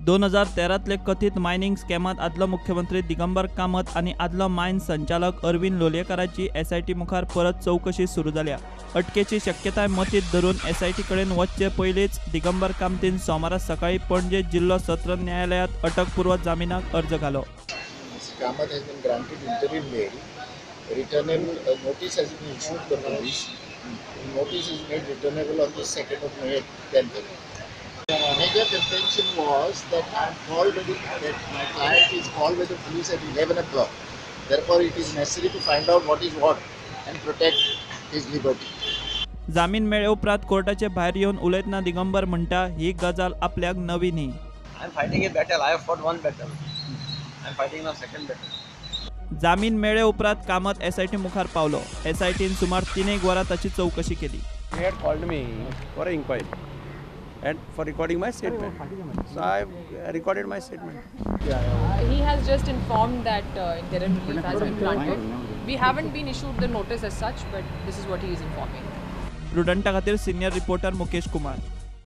2013तले कथित मायनिंग स्कॅमात आदलो मुख्यमंत्री दिगंबर कामत आणि आदलो मायन संचालक अरविंद लोलयेकाराची SIT मुखार परत चौकशी सुरू जाल्या। अटकेची शक्यताय मतीत धरून SIT कडेन वचचे पयलींच दिगंबर कामतीन सोमारा सकाळी पणजे जिल्लो सत्र न्यायालयात अटकपूर्व जामिनाक अर्ज घालो। Kamat has been granted interim bail. Returnable notice has been issued to the police. Notice is made returnable on the 2nd of May at 10:30. The major contention was that that my client is called by the police at 11 o'clock. Therefore, it is necessary to find out what is what and protect his liberty. जामीन मेळे उपरांत कोर्टाचे भायर येवन उलयतना दिगंबर म्हणटा ही गजाल आपल्याक नवी न्ही। I am fighting a battle. I have fought one battle. I am fighting now second battle. जामीन मेळे उपरांत कामत SIT मुखार पावलो। SITन सुमार 3 वरां ताची चौकशी केली। He had called me for an inquiry and for recording my statement. So I recorded my statement. He has just informed that interim relief has been granted. We haven't been issued the notice as such, but this is what he is informing. प्रुडंटा खातीर senior reporter Mukesh Kumar.